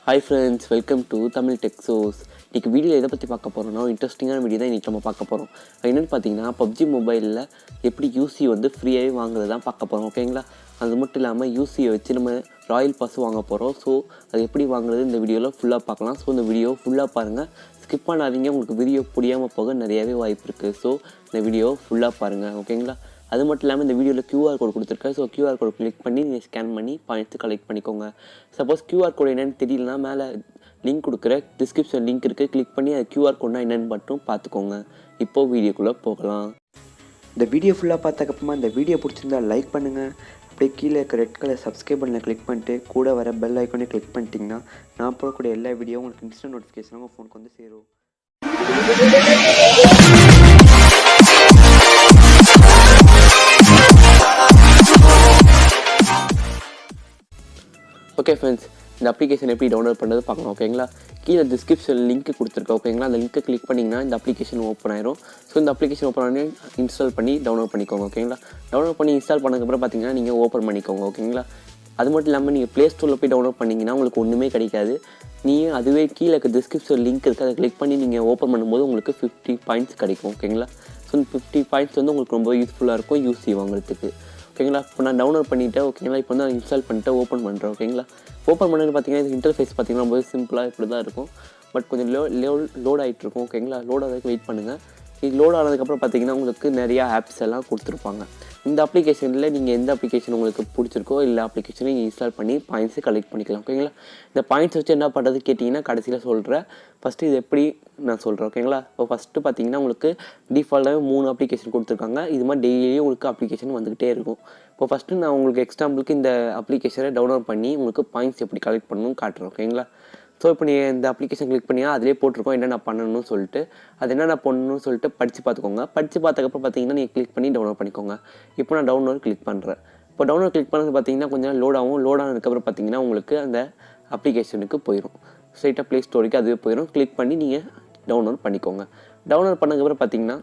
Hi friends, welcome to Tamil Tech Source. இன்றைக்கி video எதை பற்றி பார்க்க போகிறோம்னா இன்ட்ரெஸ்டிங்கான வீடியோ தான் இன்றைக்கி நம்ம பார்க்க போகிறோம். என்னென்னு பார்த்தீங்கன்னா பப்ஜி மொபைலில் எப்படி யூசி வந்து ஃப்ரீயாகவே வாங்குறது தான் பார்க்க போகிறோம். ஓகேங்களா? அது மட்டும் இல்லாமல் யூசியை வச்சு நம்ம ராயல் பாஸ் வாங்க போகிறோம். ஸோ அது எப்படி வாங்குறது இந்த வீடியோவில் ஃபுல்லாக பார்க்கலாம். ஸோ இந்த வீடியோ ஃபுல்லாக பாருங்கள், ஸ்கிப் பண்ணாதீங்க. உங்களுக்கு வீடியோ புரியாமல் போக நிறையாவே வாய்ப்பு இருக்குது. ஸோ இந்த வீடியோ ஃபுல்லாக பாருங்கள். ஓகேங்களா? அது மட்டும் இல்லாமல் இந்த வீடியோவில் QR கோட் கொடுத்துருக்கேன். ஸோ QR கோட் கிளிக் பண்ணி நீங்கள் ஸ்கேன் பண்ணி பாயிண்ட்ஸ் கலெக்ட் பண்ணிக்கோங்க. சப்போஸ் QR கோட் என்னென்னு தெரியலனா மேலே லிங்க் கொடுக்குற டிஸ்கிரிப்ஷன் லிங்க் இருக்குது, கிளிக் பண்ணி அது QR கோட்னா என்னென்னு மட்டும் பார்த்துக்கோங்க. இப்போது வீடியோக்குள்ளே போகலாம். இந்த வீடியோ ஃபுல்லாக பார்த்ததுக்கப்புறமா இந்த வீடியோ பிடிச்சிருந்தா லைக் பண்ணுங்கள். அப்படியே கீழே இருக்க ரெட் கலர் சப்ஸ்கிரைப் பண்ணல கிளிக் பண்ணிட்டு கூட வர பெல் ஐக்கானே கிளிக் பண்ணிட்டீங்கன்னா நான் போடக்கூடிய எல்லா வீடியோ உங்களுக்கு இன்ஸ்டன்ட் நோட்டிஃபிகேஷன் உங்கள் ஃபோனுக்கு வந்து சேரும். ஓகே ஃப்ரெண்ட்ஸ், இந்த அப்ளிகேஷன் எப்படி டவுன்லோட் பண்ணுறது பார்க்கலாம். ஓகேங்களா? கீழே டிஸ்கிரிப்ஷன் லிங்க் கொடுத்துருக்கேன். ஓகேங்களா? அந்த லிங்க்கை கிளிக் பண்ணிங்கன்னா இந்த அப்ளிகேஷன் ஓப்பன் ஆயிரும். ஸோ இந்த அப்ளிகேஷன் ஓப்பன் பண்ணி இன்ஸ்டால் பண்ணி டவுன்லோட் பண்ணிக்கோங்க. ஓகேங்களா? டவுன்லோட் பண்ணி இன்ஸ்டால் பண்ணதுக்கப்புறம் பார்த்தீங்கன்னா நீங்கள் ஓப்பன் பண்ணிக்கோங்க. ஓகேங்களா? அது மட்டும் இல்லாமல் நீங்கள் ப்ளே ஸ்டோரில் போய் டவுன்லோட் பண்ணிங்கன்னா உங்களுக்கு ஒன்றுமே கிடைக்காது. நீங்கள் அதுவே கீழே இருக்க டிஸ்கிரிப்ஷன் லிங்க் இருக்குது, அதை கிளிக் பண்ணி நீங்கள் ஓப்பன் பண்ணும்போது உங்களுக்கு 50 பாயிண்ட்ஸ் கிடைக்கும். ஓகேங்களா? ஸோ இந்த 50 பாயிண்ட்ஸ் வந்து உங்களுக்கு ரொம்ப யூஸ்ஃபுல்லாக இருக்கும் யூசி வாங்குறதுக்கு. ஓகேங்களா? இப்போ நான் டவுன்லோட் பண்ணிவிட்டேன். ஓகேங்களா? இப்போ வந்து நான் இன்ஸ்டால் பண்ணிட்டு ஓப்பன் பண்ணுறேன். ஓகேங்களா? ஓப்பன் பண்ணது பார்த்தீங்கன்னா இது இன்டர்ஃபேஸ் பார்த்தீங்கன்னா ரொம்ப சிம்பிளாக இப்படி தான் இருக்கும். பட் கொஞ்சம் லோட் ஆகிட்டு இருக்கும். ஓகேங்களா? லோட் ஆகிறதுக்கு வெயிட் பண்ணுங்கள். இது லோட் ஆனதுக்கப்புறம் பார்த்தீங்கன்னா உங்களுக்கு நிறையா ஆப்ஸ் எல்லாம் கொடுத்துருப்பாங்க. இந்த அப்ளிகேஷனில் நீங்கள் எந்த அப்ளிகேஷன் உங்களுக்கு பிடிச்சிருக்கோ இல்லை அப்ளிகேஷனை நீங்கள் இன்ஸ்டால் பண்ணி பாயிண்ட்ஸு கலெக்ட் பண்ணிக்கலாம். ஓகேங்களா? இந்த பாயிண்ட்ஸ் வச்சு என்ன பண்ணுறது கேட்டிங்கன்னா கடைசியில் சொல்கிறேன். ஃபஸ்ட்டு இது எப்படி நான் சொல்கிறேன். ஓகேங்களா? இப்போ ஃபஸ்ட்டு பார்த்தீங்கன்னா உங்களுக்கு டிஃபால்ட்டாகவே 3 அப்ளிகேஷன் கொடுத்துருக்காங்க. இது மாதிரி டெய்லியும் உங்களுக்கு அப்ளிகேஷன் வந்துக்கிட்டே இருக்கும். இப்போ ஃபஸ்ட்டு நான் உங்களுக்கு எக்ஸாம்பிளுக்கு இந்த அப்ளிகேஷனை டவுன்லோட் பண்ணி உங்களுக்கு பாயிண்ட்ஸ் எப்படி கலெக்ட் பண்ணணும்னு காட்டுறேன். ஓகேங்களா? ஸோ இப்போ நீங்கள் இந்த அப்ளிகேஷன் கிளிக் பண்ணியா அதிலே போட்டிருக்கோம் என்னென்ன பண்ணணும்னு சொல்லிட்டு, அது என்னென்ன பண்ணணும்னு சொல்லிட்டு படித்து பார்த்துக்கோங்க. படித்து பார்த்ததுக்கப்புறம் பார்த்தீங்கன்னா நீங்கள் கிளிக் பண்ணி டவுன்லோட் பண்ணிக்கோங்க. இப்போ நான் டவுன்லோட் கிளிக் பண்ணுறேன். இப்போ டவுன்லோட் கிளிக் பண்ணது பார்த்தீங்கன்னா கொஞ்சம் லோட் ஆகும். லோட் ஆனதுக்கப்புறம் பார்த்தீங்கன்னா உங்களுக்கு அந்த அப்ளிகேஷனுக்கு போயிடும். ஸ்ட்ரைட்டாக ப்ளே ஸ்டோருக்கு அதுவே போயிடும். கிளிக் பண்ணி நீங்கள் டவுன்லோட் பண்ணிக்கோங்க. டவுன்லோட் பண்ணதுக்கப்புறம் பார்த்தீங்கன்னா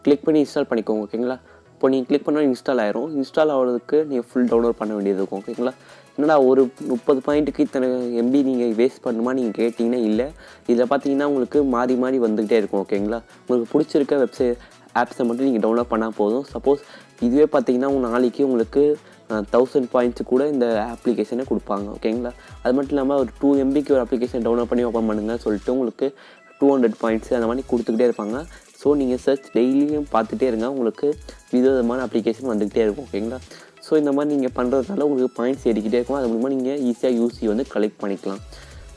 கிளிக் பண்ணி இன்ஸ்டால் பண்ணிக்கோங்க. ஓகேங்களா? இப்போ நீங்கள் கிளிக் பண்ணால் இன்ஸ்டால் ஆயிரும். இன்ஸ்டால் ஆகிறதுக்கு நீங்கள் ஃபுல் டவுன்லோட் பண்ண வேண்டியது இருக்கும். ஓகேங்களா? என்னடா ஒரு 30 பாயிண்ட்டுக்கு இத்தனை எம்பி நீங்கள் வேஸ்ட் பண்ணுமா நீங்கள் கேட்டிங்கன்னா இல்லை. இதில் பார்த்தீங்கன்னா உங்களுக்கு மாறி மாறி வந்துக்கிட்டே இருக்கும். ஓகேங்களா? உங்களுக்கு பிடிச்சிருக்க ஆப்ஸை மட்டும் நீங்கள் டவுன்லோட் பண்ணால் போதும். சப்போஸ் இதுவே பார்த்தீங்கன்னா நாளைக்கு உங்களுக்கு 1000 பாயிண்ட்ஸு கூட இந்த அப்ளிகேஷனை கொடுப்பாங்க. ஓகேங்களா? அது மட்டும் இல்லாமல் ஒரு 2 MBக்கு ஒரு அப்ளிகேஷன் டவுன்லோட் பண்ணி ஓப்பன் பண்ணுங்கள் சொல்லிட்டு உங்களுக்கு 200 பாயிண்ட்ஸு அந்த மாதிரி கொடுத்துக்கிட்டே இருப்பாங்க. ஸோ நீங்கள் சர்ச் டெய்லியும் பார்த்துட்டே இருங்க, உங்களுக்கு விதவிதமான அப்ளிகேஷன் வந்துக்கிட்டே இருக்கும். ஓகேங்களா? ஸோ இந்த மாதிரி நீங்கள் பண்ணுறதுனால உங்களுக்கு பாயிண்ட்ஸ் ஏறிக்கிட்டே இருக்கும். அது மூலமாக நீங்கள் ஈஸியாக யூசி வந்து கலெக்ட் பண்ணிக்கலாம்.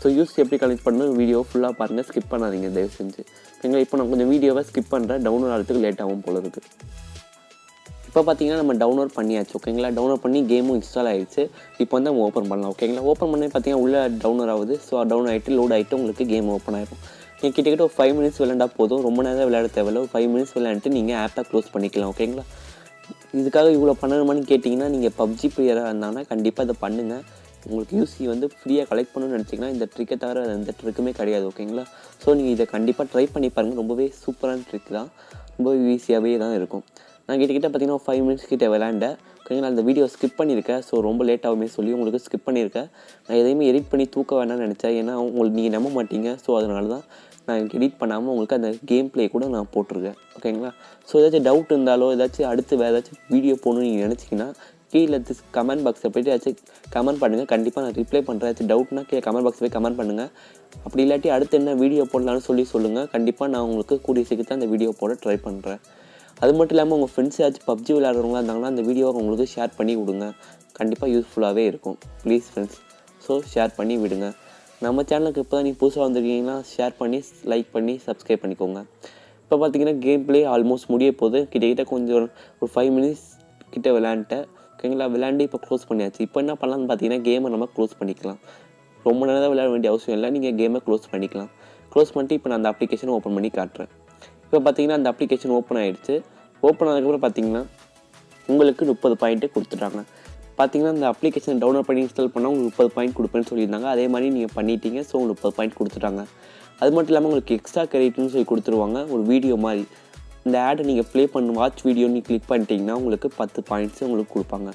ஸோ யூசி எப்படி கலெக்ட் பண்ணணும் வீடியோ ஃபுல்லாக பாருங்கள், ஸ்கிப் பண்ணாதீங்க தயவு செஞ்சு. ஓகேங்களா? இப்போ நான் கொஞ்சம் வீடியோவை ஸ்கிப் பண்ணுறேன், டவுன்லோட் ஆகிறதுக்கு லேட் ஆகும் போல இருக்குது. இப்போ பார்த்தீங்கன்னா நம்ம டவுன்லோட் பண்ணியாச்சு. ஓகேங்களா? டவுன்லோட் பண்ணி கேமும் இன்ஸ்டால் ஆகிடுச்சு. இப்போ வந்து நம்ம ஓப்பன் பண்ணலாம். ஓகேங்களா? ஓப்பன் பண்ணி பார்த்தீங்கன்னா உள்ளே டவுன்லோட் ஆகுது. ஸோ டவுன் ஆகிட்டு லோட் ஆகிட்டு உங்களுக்கு கேம் ஓப்பன் ஆகிடும். நீங்கள் கிட்டத்தட்ட ஒரு 5 மினிட்ஸ் விளையாண்டா போதும். ரொம்ப நேரம் விளையாட தேவையில்ல. ஒரு 5 மினிட்ஸ் விளையாண்டுட்டு நீங்கள் ஆப்பை க்ளோஸ் பண்ணிக்கலாம். ஓகேங்களா? இதுக்காக இவ்வளோ பண்ணணுமான்னு கேட்டிங்கன்னா நீங்கள் பப்ஜி பிளேயராக இருந்தாங்கன்னா கண்டிப்பாக இதை பண்ணுங்கள். உங்களுக்கு யூசி வந்து ஃப்ரீயாக கலெக்ட் பண்ணணும்னு நினச்சிங்கன்னா இந்த ட்ரிக்கை தவிர எந்த ட்ரிக்குமே கிடையாது. ஓகேங்களா? ஸோ நீங்கள் இதை கண்டிப்பாக ட்ரை பண்ணி பாருங்கள். ரொம்பவே சூப்பரான ட்ரிக் தான், ரொம்ப ஈஸியாகவே தான் இருக்கும். நான் கிட்டக்கிட்ட பார்த்தீங்கன்னா ஒரு 5 மினிட்ஸ் கிட்டே விளையாண்டேன். ஓகேங்களா? அந்த வீடியோ ஸ்கிப் பண்ணியிருக்கேன். ஸோ ரொம்ப லேட் ஆகுமே சொல்லி உங்களுக்கு ஸ்கிப் பண்ணியிருக்கேன். நான் எதையுமே எடிட் பண்ணி தூக்க வேணாம்னு நினச்சேன். ஏன்னா உங்களுக்கு நீங்கள் நம்ப மாட்டீங்க. ஸோ அதனால தான் நான் எடிட் பண்ணாமல் உங்களுக்கு அந்த கேம் ப்ளே கூட நான் போட்டிருக்கேன். ஓகேங்களா? ஸோ ஏதாச்சும் டவுட் இருந்தாலோ ஏதாச்சும் அடுத்து வேறு ஏதாச்சும் வீடியோ போகணுன்னு நீங்கள் நினச்சிங்கன்னா கீழே கமெண்ட் பாக்ஸில் போய்ட்டு ஏதாச்சும் கமெண்ட் பண்ணுங்கள். கண்டிப்பாக நான் ரிப்ளை பண்ணுறேன். ஏதாச்சும் டவுட்னா கீழே கமெண்ட் பாக்ஸில் போய் கமெண்ட் பண்ணுங்கள். அப்படி இல்லாட்டி அடுத்து என்ன வீடியோ போடலான்னு சொல்லுங்கள். கண்டிப்பாக நான் உங்களுக்கு கூடிய சீக்கிரத்தில் அந்த வீடியோ போட ட்ரை பண்ணுறேன். அது மட்டும் இல்லாமல் உங்கள் ஃப்ரெண்ட்ஸ் ஏதாச்சும் பப்ஜி விளையாடுறவங்களா இருந்தாங்கன்னா அந்த வீடியோவை உங்களுக்கு ஷேர் பண்ணி விடுங்க. கண்டிப்பாக யூஸ்ஃபுல்லாகவே இருக்கும். ப்ளீஸ் ஃப்ரெண்ட்ஸ், ஸோ ஷேர் பண்ணி விடுங்க. நம்ம சேனலுக்கு இப்போ தான் நீங்கள் புதுசாக வந்துருக்கீங்கன்னா ஷேர் பண்ணி லைக் பண்ணி சப்ஸ்கிரைப் பண்ணிக்கோங்க. இப்போ பார்த்தீங்கன்னா கேம் ப்ளே ஆல்மோஸ்ட் முடிய போகுது. கிட்டக்கிட்ட கொஞ்சம் ஒரு 5 மினிட்ஸ் கிட்டே விளையாண்டேன். ஓகேங்களா? விளையாண்டு இப்போ க்ளோஸ் பண்ணியாச்சு. இப்போ என்ன பண்ணலான்னு பார்த்தீங்கன்னா கேமை நம்ம க்ளோஸ் பண்ணிக்கலாம். ரொம்ப நேரம் விளையாட வேண்டிய அவசியம் இல்லை. நீங்கள் கேமை க்ளோஸ் பண்ணிக்கலாம். க்ளோஸ் பண்ணிட்டு இப்போ நான் அந்த அப்ளிகேஷனை ஓப்பன் பண்ணி காட்டுறேன். இப்போ பார்த்தீங்கன்னா அந்த அப்ளிகேஷன் ஓப்பன் ஆகிடுச்சு. ஓப்பன் ஆனதுக்கப்புறம் பார்த்தீங்கன்னா உங்களுக்கு 30 பாயிண்ட்டு கொடுத்துட்டாங்க. பார்த்தீங்கன்னா இந்த அப்ளிகேஷன் டவுன்லோட் பண்ணி இன்ஸ்டால் பண்ணால் உங்களுக்கு 30 பாயிண்ட் கொடுப்பேன்னு சொல்லியிருந்தாங்க. அதே மாதிரி நீங்கள் பண்ணிட்டீங்க. ஸோ உங்களுக்கு 30 பாயிண்ட் கொடுத்துட்டாங்க. அது மட்டும் இல்லாமல் உங்களுக்கு எக்ஸ்ட்ரா கிரெடிட்னு சொல்லி கொடுத்துருவாங்க. ஒரு வீடியோ மாதிரி இந்த ஆடை நீங்கள் ப்ளே பண்ண வாட்ச் வீடியோ நீங்கள் கிளிக் பண்ணிட்டீங்கன்னா உங்களுக்கு 10 பாயிண்ட்ஸு உங்களுக்கு கொடுப்பாங்க.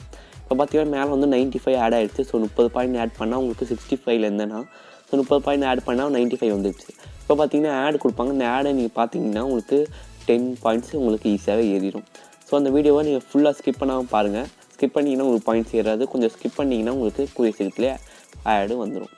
இப்போ பார்த்தீங்கன்னா மேலே வந்து 95 ஆட் ஆகிடுச்சு. ஸோ 30 பாயிண்ட் ஆட் பண்ணால் உங்களுக்கு 65 இருந்தேன்னா ஸோ 30 பாயிண்ட் ஆட் பண்ணால் 95 வந்துடுச்சு. இப்போ பார்த்தீங்கன்னா ஆட் கொடுப்பாங்க. இந்த ஆடை நீங்கள் பார்த்தீங்கன்னா உங்களுக்கு 10 பாயிண்ட்ஸ் உங்களுக்கு ஈஸியாகவே ஏறிடும். ஸோ அந்த வீடியோவை நீங்கள் ஃபுல்லாக ஸ்கிப் பண்ணாமல் பாருங்கள். ஸ்கிப் பண்ணிங்கன்னா உங்களுக்கு பாயிண்ட்ஸ் ஏறாது. கொஞ்சம் ஸ்கிப் பண்ணிங்கன்னா உங்களுக்கு கூடிய சீக்கிரத்துலேயே ஆடு வந்துடும்.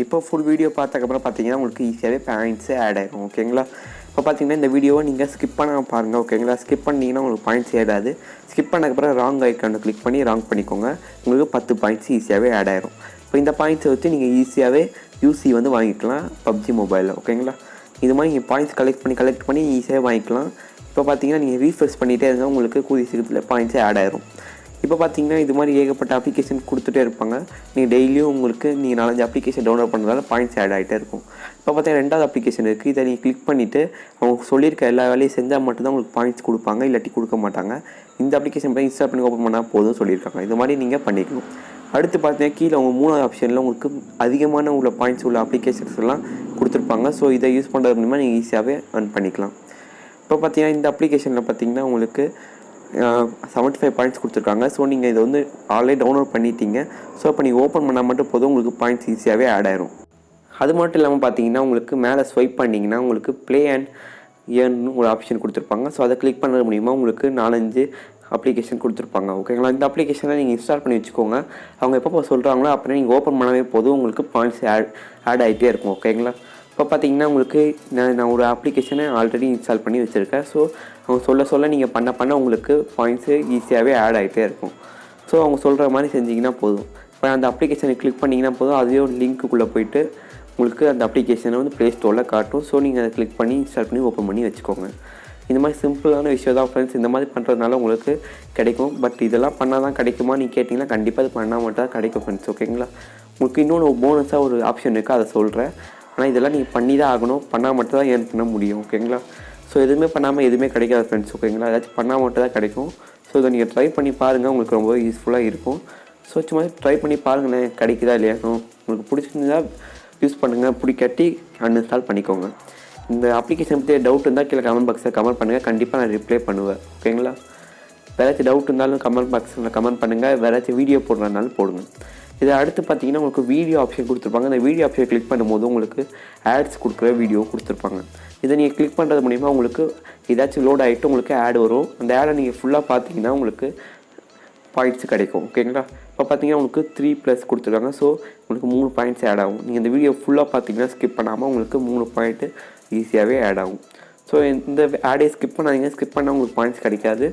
இப்போ ஃபுல் வீடியோ பார்த்ததுக்கப்புறம் பார்த்தீங்கன்னா உங்களுக்கு ஈஸியாகவே பாயிண்ட்ஸே ஆட் ஆகிடும். ஓகேங்களா? இப்போ பார்த்தீங்கன்னா இந்த வீடியோவை நீங்கள் ஸ்கிப் பண்ணாமல் பாருங்கள். ஓகேங்களா? ஸ்கிப் பண்ணிங்கன்னா உங்களுக்கு பாயிண்ட்ஸ் ஏறாது. ஸ்கிப் பண்ணதுக்கப்புறம் ராங் ஐக்கானை கிளிக் பண்ணி ராங் பண்ணிக்கோங்க. உங்களுக்கு 10 பாயிண்ட்ஸ் ஈஸியாகவே ஆட் ஆகிடும். இப்போ இந்த பாயிண்ட்ஸை வச்சு நீங்கள் ஈஸியாகவே யூசி வந்து வாங்கிக்கலாம் பப்ஜி மொபைலில். ஓகேங்களா? இது மாதிரி நீங்கள் பாயிண்ட்ஸ் கலெக்ட் பண்ணி ஈஸியாகவே வாங்கிக்கலாம். இப்போ பார்த்தீங்கன்னா நீங்கள் ரீஃப்ரெஷ் பண்ணிகிட்டே இருந்தால் உங்களுக்கு கூடிய சீக்கிரத்தில் பாயிண்ட்ஸே ஆட் ஆகிடும். இப்போ பார்த்தீங்கன்னா இது மாதிரி ஏகப்பட்ட அப்ளிகேஷன் கொடுத்துட்டே இருப்பாங்க. நீங்கள் டெய்லியும் உங்களுக்கு நீங்கள் 4-5 அப்ளிகேஷன் டவுன்லோட் பண்ணுறதால பாயிண்ட்ஸ் ஆட் ஆகிட்டே இருக்கும். இப்போ பார்த்தீங்கன்னா 2வது அப்ளிகேஷன் இருக்குது. இதை நீங்கள் கிளிக் பண்ணிவிட்டு அவங்க சொல்லியிருக்க எல்லா வேலையும் செஞ்சால் மட்டும்தான் உங்களுக்கு பாயிண்ட்ஸ் கொடுப்பாங்க, இல்லாட்டி கொடுக்க மாட்டாங்க. இந்த அப்ளிகேஷன் போய் இன்ஸ்டால் பண்ணி ஓப்பன் பண்ணால் போதும் சொல்லியிருக்காங்க. இது மாதிரி நீங்கள் பண்ணிக்கணும். அடுத்து பார்த்தீங்கன்னா கீழே அவங்க 3வது ஆப்ஷனில் உங்களுக்கு அதிகமான உள்ள பாயிண்ட்ஸ் உள்ள அப்ளிகேஷன்ஸ் எல்லாம் கொடுத்துருப்பாங்க. ஸோ இதை யூஸ் பண்ணுறது மூலமாக நீங்கள் ஈஸியாகவே earn பண்ணிக்கலாம். இப்போ பார்த்தீங்கன்னா இந்த அப்ளிகேஷனில் பார்த்தீங்கன்னா உங்களுக்கு 75 பாயிண்ட்ஸ் கொடுத்துருக்காங்க. ஸோ நீங்கள் இதை வந்து ஆல்ரெடி டவுன்லோட் பண்ணிட்டீங்க. ஸோ இப்போ நீங்கள் ஓப்பன் பண்ணால் மட்டும் போதும் உங்களுக்கு பாயிண்ட்ஸ் ஈஸியாகவே ஆட் ஆயிரும். அது மட்டும் இல்லாமல் பார்த்தீங்கன்னா உங்களுக்கு மேலே ஸ்வைப் பண்ணிங்கன்னா உங்களுக்கு ப்ளே அண்ட் ஏர்ன்னு ஒரு ஆப்ஷன் கொடுத்துருப்பாங்க. ஸோ அதை கிளிக் பண்ணுறது மூலிமா உங்களுக்கு 4-5 அப்ளிகேஷன் கொடுத்துருப்பாங்க. ஓகேங்களா? இந்த அப்ளிகேஷனை நீங்கள் இன்ஸ்டால் பண்ணி வச்சுக்கோங்க. அவங்க எப்போ சொல்கிறாங்களோ அப்புறம் நீங்கள் ஓப்பன் பண்ணவே போதும் உங்களுக்கு பாயிண்ட்ஸ் ஆட் ஆகிட்டே இருக்கும். ஓகேங்களா? இப்போ பார்த்தீங்கன்னா உங்களுக்கு நான் ஒரு அப்ளிகேஷனை ஆல்ரெடி இன்ஸ்டால் பண்ணி வச்சுருக்கேன். ஸோ அவங்க சொல்ல நீங்கள் பண்ண உங்களுக்கு பாயிண்ட்ஸு ஈஸியாகவே ஆட் ஆகிட்டே இருக்கும். ஸோ அவங்க சொல்கிற மாதிரி செஞ்சிங்கன்னா போதும். இப்போ அந்த அப்ளிகேஷனை கிளிக் பண்ணிங்கன்னா போதும், அதுவே ஒரு லிங்க்குள்ளே போய்ட்டு உங்களுக்கு அந்த அப்ளிகேஷனை வந்து ப்ளே ஸ்டோரில் காட்டும். ஸோ நீங்கள் அதை கிளிக் பண்ணி இன்ஸ்டால் பண்ணி ஓப்பன் பண்ணி வச்சுக்கோங்க. இந்த மாதிரி சிம்பிளான விஷயம் தான் ஃப்ரெண்ட்ஸ். இந்த மாதிரி பண்ணுறதுனால உங்களுக்கு கிடைக்கும். பட் இதெல்லாம் பண்ணால் தான் கிடைக்குமா நீ கேட்டிங்கன்னா கண்டிப்பாக அது பண்ணால் மட்டும் தான் கிடைக்கும் ஃப்ரெண்ட்ஸ். ஓகேங்களா? உங்களுக்கு இன்னொன்று போனஸாக ஒரு ஆப்ஷன் இருக்குது, அதை சொல்கிறேன். ஆனால் இதெல்லாம் நீங்கள் பண்ணி தான் ஆகணும். பண்ணால் மட்டும் தான் ஏர்ன் பண்ண முடியும். ஓகேங்களா? ஸோ எதுவுமே பண்ணாமல் எதுவுமே கிடைக்காது ஃப்ரெண்ட்ஸ். ஓகேங்களா? ஏதாச்சும் பண்ணால் மட்டும் தான் கிடைக்கும். ஸோ இதை நீங்கள் ட்ரை பண்ணி பாருங்கள். உங்களுக்கு ரொம்ப யூஸ்ஃபுல்லாக இருக்கும். ஸோ சும்மா ட்ரை பண்ணி பாருங்களேன், கிடைக்குதா இல்லையா. உங்களுக்கு பிடிச்சிருந்தா யூஸ் பண்ணுங்கள், பிடிக்காட்டி அன்இன்ஸ்டால் பண்ணிக்கோங்க. இந்த அப்ளிகேஷன் பற்றி டவுட் இருந்தால் கீழே கமெண்ட் பாக்ஸில் கமெண்ட் பண்ணுங்கள். கண்டிப்பாக நான் ரிப்ளை பண்ணுவேன். ஓகேங்களா? வேறாச்சும் டவுட் இருந்தாலும் கமெண்ட் பாக்ஸில் கமெண்ட் பண்ணுங்கள். வேறாச்சும் வீடியோ போடுறதுனாலும் போடுங்க. இதை அடுத்து பார்த்தீங்கன்னா உங்களுக்கு வீடியோ ஆப்ஷன் கொடுத்துருப்பாங்க. அந்த வீடியோ ஆப்ஷன் கிளிக் பண்ணும்போது உங்களுக்கு ஆட்ஸ் கொடுக்குற வீடியோ கொடுத்துருப்பாங்க. இதை நீங்கள் கிளிக் பண்ணுறது மூலிமா உங்களுக்கு ஏதாச்சும் லோட் ஆகிட்டு உங்களுக்கு ஆட் வரும். அந்த ஆடை நீங்கள் ஃபுல்லாக பார்த்தீங்கன்னா உங்களுக்கு பாயிண்ட்ஸ் கிடைக்கும். ஓகேங்களா? இப்போ பார்த்தீங்கன்னா உங்களுக்கு 3+ கொடுத்துருக்காங்க. ஸோ உங்களுக்கு 3 பாயிண்ட்ஸ் ஆட் ஆகும். நீங்கள் இந்த வீடியோ ஃபுல்லாக பார்த்தீங்கன்னா ஸ்கிப் பண்ணாமல் உங்களுக்கு 3 பாயிண்ட்டு ஈஸியாகவே ஆட் ஆகும். ஸோ இந்த ஆடே ஸ்கிப் பண்ணாதீங்க. ஸ்கிப் பண்ணால் உங்களுக்கு பாயிண்ட்ஸ் கிடைக்காது.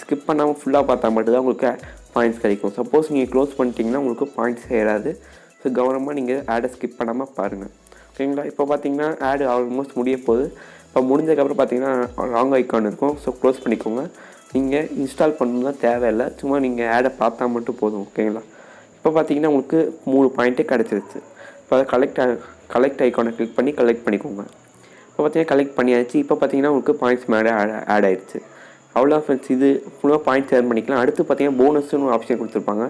ஸ்கிப் பண்ணாமல் ஃபுல்லாக பார்த்தா மட்டும்தான் உங்களுக்கு பாயிண்ட்ஸ் கிடைக்கும். சப்போஸ் நீங்கள் க்ளோஸ் பண்ணிட்டீங்கன்னா உங்களுக்கு பாயிண்ட்ஸ் ஏறாது. ஸோ கவனமாக நீங்கள் ஆடை ஸ்கிப் பண்ணாமல் பாருங்கள். ஓகேங்களா? இப்போ பார்த்தீங்கன்னா ஆடு ஆல்மோஸ்ட் முடிய போகுது. இப்போ முடிஞ்சதுக்கப்புறம் பார்த்தீங்கன்னா ராங் ஐக்கான் இருக்கும். ஸோ க்ளோஸ் பண்ணிக்கோங்க. நீங்கள் இன்ஸ்டால் பண்ணணும்லாம் தேவையில்லை. சும்மா நீங்கள் ஆடை பார்த்தா மட்டும் போதும். ஓகேங்களா? இப்போ பார்த்தீங்கன்னா உங்களுக்கு 3 பாயிண்ட்டே கிடச்சிருச்சு. இப்போ அதை கலெக்ட் ஐக்கானை கிளிக் பண்ணி கலெக்ட் பண்ணிக்கோங்க. இப்போ பார்த்தீங்கன்னா கலெக்ட் பண்ணியாச்சு. இப்போ பார்த்தீங்கன்னா உங்களுக்கு பாயிண்ட்ஸ் மேலே ஆட் ஆகிடுச்சு. அவ்வளோ ஃப்ரெண்ட்ஸ். இது ஃபுல்லாக பாயிண்ட்ஸ் ஏர்ன் பண்ணிக்கலாம். அடுத்து பார்த்தீங்கன்னா போனஸ்னு ஒரு ஆப்ஷன் கொடுத்துருப்பாங்க.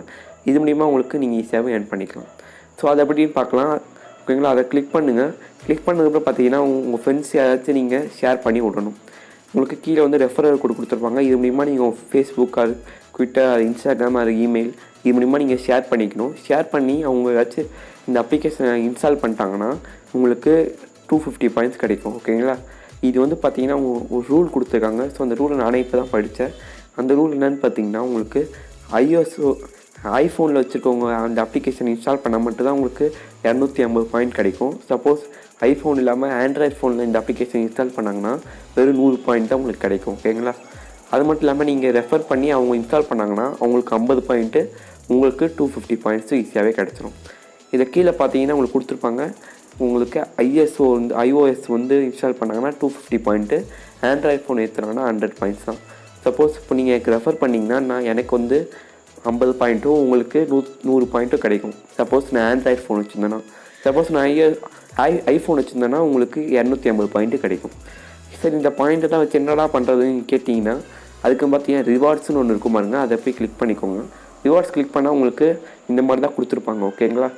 இது மூலிமா உங்களுக்கு நீங்கள் ஈஸியாகவே ஏர்ன் பண்ணிக்கலாம். ஸோ அதை எப்படின்னு பார்க்கலாம். ஓகேங்களா? அதை கிளிக் பண்ணுங்கள். கிளிக் பண்ணதுக்கப்புறம் பார்த்தீங்கன்னா உங்கள் ஃப்ரெண்ட்ஸ் யாராச்சும் நீங்கள் ஷேர் பண்ணி விடணும். உங்களுக்கு கீழே வந்து ரெஃபரல் கோட் கொடுத்துருப்பாங்க. இது மூலிமா நீங்கள் ஃபேஸ்புக், அது ட்விட்டர், அது இன்ஸ்டாகிராம், அது இமெயில், இது மூலிமா நீங்கள் ஷேர் பண்ணிக்கணும். ஷேர் பண்ணி அவங்க ஏதாச்சும் இந்த அப்ளிகேஷனை இன்ஸ்டால் பண்ணிட்டாங்கன்னா உங்களுக்கு 250 பாயிண்ட்ஸ் கிடைக்கும். ஓகேங்களா? இது வந்து பார்த்தீங்கன்னா ஒரு ரூல் கொடுத்துருக்காங்க. ஸோ அந்த ரூலை நானே இப்போ தான் படித்தேன். அந்த ரூல் என்னென்னு பார்த்தீங்கன்னா உங்களுக்கு ஐஃபோனில் வச்சுருக்கவங்க அந்த அப்ளிகேஷன் இன்ஸ்டால் பண்ணால் மட்டும்தான் உங்களுக்கு 250 பாயிண்ட் கிடைக்கும். சப்போஸ் ஐஃபோன் இல்லாமல் ஆண்ட்ராய்ட் ஃபோனில் இந்த அப்ளிகேஷன் இன்ஸ்டால் பண்ணாங்கன்னா வெறும் 100 பாயிண்ட் தான் உங்களுக்கு கிடைக்கும். ஓகேங்களா? அது மட்டும் இல்லாமல் நீங்கள் ரெஃபர் பண்ணி அவங்க இன்ஸ்டால் பண்ணாங்கன்னா அவங்களுக்கு 50 பாயிண்ட்டு, உங்களுக்கு 250 பாயிண்ட்ஸும் ஈஸியாகவே கிடச்சிரும். இதை கீழே பார்த்தீங்கன்னா உங்களுக்கு கொடுத்துருப்பாங்க. உங்களுக்கு iOS வந்து இன்ஸ்டால் பண்ணாங்கன்னா 250 பாயிண்ட்டு, ஆண்ட்ராய்ட் ஃபோன் ஏற்றுனாங்கன்னா 100 பாயிண்ட்ஸ் தான். சப்போஸ் இப்போ நீங்கள் எனக்கு ரெஃபர் பண்ணிங்கன்னா எனக்கு வந்து 50 பாயிண்ட்டும் உங்களுக்கு 100 பாயிண்ட்டும் கிடைக்கும். சப்போஸ் நான் ஆண்ட்ராய்ட் ஃபோன் வச்சுருந்தேன்னா. சப்போஸ் நான் ஐஃபோன் வச்சுருந்தேன்னா உங்களுக்கு 250 பாயிண்ட்டு கிடைக்கும். சரி, இந்த பாயிண்ட்டை தான் வச்சு என்னடா பண்ணுறதுன்னு கேட்டிங்கன்னா அதுக்கு பார்த்தீங்கன்னா ரிவார்ட்ஸ்னு ஒன்று இருக்கும் பாருங்க. அதை போய் கிளிக் பண்ணிக்கோங்க. ரிவார்ட்ஸ் கிளிக் பண்ணால் உங்களுக்கு இந்த மாதிரி தான் கொடுத்துருப்பாங்க. ஓகேங்களா?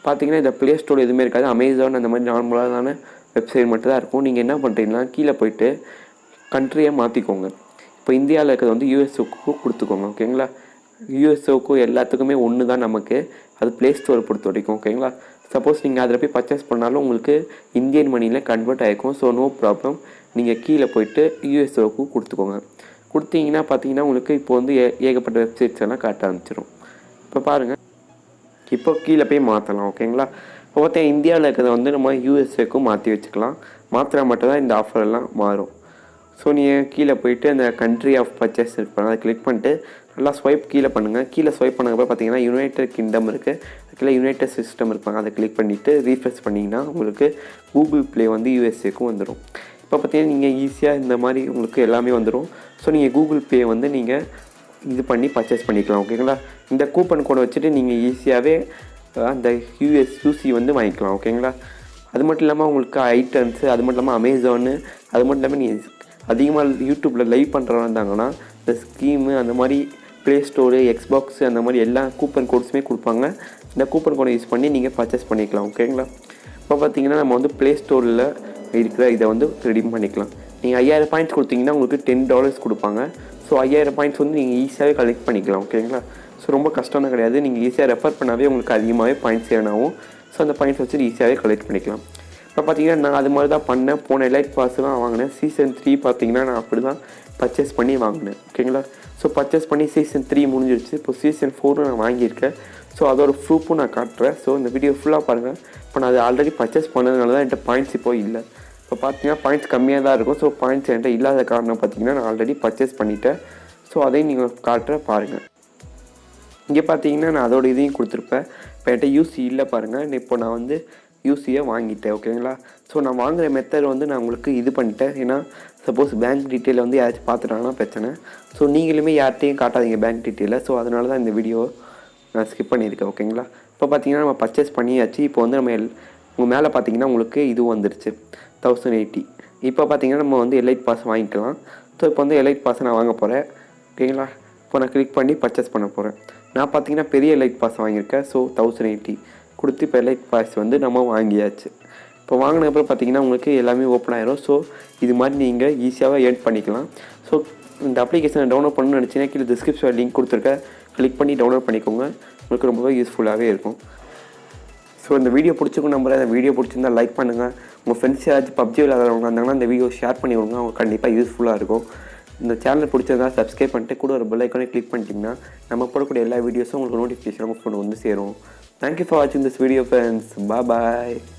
பார்த்தீங்கன்னா இந்த ப்ளே ஸ்டோர் எதுவுமே இருக்காது. அமேசான் அந்த மாதிரி நார்மலான வெப்சைட் மட்டும் தான் இருக்கும். நீங்கள் என்ன பண்ணுறீங்கன்னா கீழே போய்ட்டு கண்ட்ரியை மாற்றிக்கோங்க. இப்போ இந்தியாவில் இருக்கிறது வந்து யூஎஸ்க்கு கொடுத்துக்கோங்க. ஓகேங்களா? யூஎஸ்ஓக்கும் எல்லாத்துக்குமே ஒன்று தான் நமக்கு. அது ப்ளே ஸ்டோரை பொறுத்த வரைக்கும். ஓகேங்களா? சப்போஸ் நீங்கள் அதில் போய் பர்ச்சேஸ் பண்ணாலும் உங்களுக்கு இந்தியன் மணியில் கன்வெர்ட் ஆகிருக்கும். So no problem. நீங்கள் கீழே போய்ட்டு யூஎஸ்ஓக்கு கொடுத்துக்கோங்க. கொடுத்தீங்கன்னா பார்த்தீங்கன்னா உங்களுக்கு இப்போ வந்து ஏகப்பட்ட வெப்சைட்ஸ் எல்லாம் காட்ட ஆரம்பிச்சிடும். இப்போ பாருங்கள், இப்போ கீழே போய் மாற்றலாம். ஓகேங்களா? இப்போ பார்த்தீங்கன்னா இந்தியாவில் இருக்கிறத வந்து நம்ம யூஎஸ்ஏக்கும் மாற்றி வச்சுக்கலாம். மாற்றினா மட்டும்தான் இந்த ஆஃபர் எல்லாம் மாறும். ஸோ நீங்கள் கீழே போய்ட்டு அந்த கண்ட்ரி ஆஃப் பர்ச்சேஸ் இருப்பாங்க, அதை கிளிக் பண்ணிட்டு நல்லா ஸ்வைப் கீழே பண்ணுங்கள். கீழே ஸ்வைப் பண்ணதுக்கப்புறம் பார்த்தீங்கன்னா யுனைடெட் கிங்டம் இருக்குது, அதுக்குள்ளே யுனைடெட் சிஸ்டம் இருப்பாங்க, அதை கிளிக் பண்ணிவிட்டு ரீஃப்ரெஷ் பண்ணிங்கன்னா உங்களுக்கு கூகுள் ப்ளே வந்து யூஎஸ்ஏக்கும் வந்துடும். இப்போ பார்த்தீங்கன்னா நீங்கள் ஈஸியாக இந்த மாதிரி உங்களுக்கு எல்லாமே வந்துடும். ஸோ நீங்கள் கூகுள் பே வந்து நீங்கள் இது பண்ணி பர்ச்சேஸ் பண்ணிக்கலாம். ஓகேங்களா? இந்த கூப்பன் கோடை வச்சுட்டு நீங்கள் ஈஸியாகவே அந்த யூசி வந்து வாங்கிக்கலாம். ஓகேங்களா? அது மட்டும் இல்லாமல் உங்களுக்கு ஐட்டன்ஸு, அது மட்டும் இல்லாமல் அமேசானு, அது மட்டும் இல்லாமல் நீங்கள் அதிகமாக யூடியூப்பில் லைவ் பண்ணுறவங்க இருந்தாங்கன்னா இந்த ஸ்கீமு அந்த மாதிரி ப்ளே ஸ்டோரு, எக்ஸ்பாக்ஸு அந்த மாதிரி எல்லா கூப்பன் கோட்ஸுமே கொடுப்பாங்க. இந்த கூப்பன் கோடை யூஸ் பண்ணி நீங்கள் பர்ச்சேஸ் பண்ணிக்கலாம். ஓகேங்களா? இப்போ பார்த்தீங்கன்னா நம்ம வந்து ப்ளே ஸ்டோரில் இருக்கிற இதை வந்து ரெடீம் பண்ணிக்கலாம். நீங்கள் 5000 பாயிண்ட்ஸ் கொடுத்தீங்கன்னா உங்களுக்கு $10 கொடுப்பாங்க. ஸோ 5000 பாயிண்ட்ஸ் வந்து நீங்கள் ஈஸியாகவே கலெக்ட் பண்ணிக்கலாம். ஓகேங்களா? ஸோ ரொம்ப கஷ்டம்னு கிடையாது. நீங்கள் ஈஸியாக ரெஃபர் பண்ணாவே உங்களுக்கு அதிகமாகவே பாயிண்ட்ஸ் ஏர்ன் ஆகும். ஸோ அந்த பாயிண்ட்ஸ் வச்சு ஈஸியாகவே கலெக்ட் பண்ணிக்கலாம். இப்போ பார்த்தீங்கன்னா நான் அது மாதிரி தான் பண்ணேன். போன எலைட் பாஸ் தான் வாங்கினேன். சீசன் 3 பார்த்தீங்கன்னா நான் அப்படி தான் பர்ச்சேஸ் பண்ணி வாங்கினேன். ஓகேங்களா? ஸோ பர்ச்சேஸ் பண்ணி சீசன் 3 முடிஞ்சிருச்சு. இப்போ சீசன் 4 நான் வாங்கியிருக்கேன். ஸோ அதோட ப்ரூஃபும் நான் காட்டுறேன். ஸோ இந்த வீடியோ ஃபுல்லாக பாருங்கள். இப்போ நான் அது ஆல்ரெடி பர்ச்சேஸ் பண்ணதுனால தான் என்கிட்ட பாயிண்ட்ஸ் இப்போ இல்லை. இப்போ பார்த்தீங்கன்னா பாயிண்ட்ஸ் கம்மியாக தான் இருக்கும். ஸோ பாயிண்ட்ஸ் என்கிட்ட இல்லாத காரணம் பார்த்தீங்கன்னா நான் ஆல்ரெடி பர்ச்சேஸ் பண்ணிட்டேன். ஸோ அதையும் நீங்கள் காட்டுற பாருங்கள். இங்கே பார்த்தீங்கன்னா நான் அதோட இதையும் கொடுத்துருப்பேன். இப்போ என்கிட்ட யூசி இல்லை பாருங்கள். இப்போ நான் வந்து யூசியை வாங்கிட்டேன். ஓகேங்களா? ஸோ நான் வாங்குகிற மெத்தட் வந்து நான் உங்களுக்கு இது பண்ணிட்டேன். ஏன்னா சப்போஸ் பேங்க் டீட்டெயில் வந்து யாராச்சும் பார்த்துட்டாங்கன்னா பிரச்சனை. ஸோ நீங்களுமே யார்கிட்டையும் காட்டாதீங்க பேங்க் டீட்டெயிலை. ஸோ அதனால தான் இந்த வீடியோ நான் ஸ்கிப் பண்ணியிருக்கேன். ஓகேங்களா? இப்போ பார்த்தீங்கன்னா நம்ம பர்ச்சேஸ் பண்ணியாச்சு. இப்போ வந்து நம்ம உங்கள் மேலே பார்த்தீங்கன்னா உங்களுக்கு இது வந்துருச்சு 1080. இப்போ பார்த்தீங்கன்னா நம்ம வந்து எலைட் பாஸ் வாங்கிக்கலாம். ஸோ இப்போ வந்து எலைட் பாஸை நான் வாங்க போகிறேன். ஓகேங்களா? இப்போ நான் கிளிக் பண்ணி பர்ச்சேஸ் பண்ண போகிறேன். நான் பார்த்தீங்கன்னா பெரிய எலைட் பாஸ் வாங்கியிருக்கேன். ஸோ 1080 கொடுத்து இப்போ எலைட் பாஸ் வந்து நம்ம வாங்கியாச்சு. இப்போ வாங்கினதுக்கப்புறம் பார்த்தீங்கன்னா உங்களுக்கு எல்லாமே ஓப்பன் ஆயிரும். ஸோ இது மாதிரி நீங்கள் ஈஸியாகவே ஏர்ன் பண்ணிக்கலாம். ஸோ இந்த அப்ளிகேஷனை டவுன்லோட் பண்ணணும்னு நினச்சிங்கன்னா கீழே டிஸ்கிரிப்ஷனில் லிங்க் கொடுத்துருக்கேன், கிளிக் பண்ணி டவுன்லோட் பண்ணிக்கோங்க. உங்களுக்கு ரொம்பவே யூஸ்ஃபுல்லாகவே இருக்கும். ஸோ இந்த வீடியோ பிடிச்சிக்கும் நம்புறேன். இந்த வீடியோ பிடிச்சிருந்தா லைக் பண்ணுங்கள். உங்கள் ஃப்ரெண்ட்ஸ் யாராச்சும் பப்ஜி விளையாடுறவங்க இருந்தாங்கன்னா இந்த வீடியோ ஷேர் பண்ணி விடுங்க. அவங்க கண்டிப்பாக யூஸ்ஃபுல்லாக இருக்கும். இந்த சேனல் பிடிச்சிருந்தா சப்ஸ்கிரைப் பண்ணிட்டு கூட ஒரு பெல் ஐக்கானே கிளிக் பண்ணிட்டீங்கன்னா நம்ம போடக்கூடிய எல்லா வீடியோஸும் உங்களுக்கு நோட்டிஃபிகேஷன் உங்கள் ஃபோன் வந்து சேரும். Thank you for watching this video, friends. Bye bye.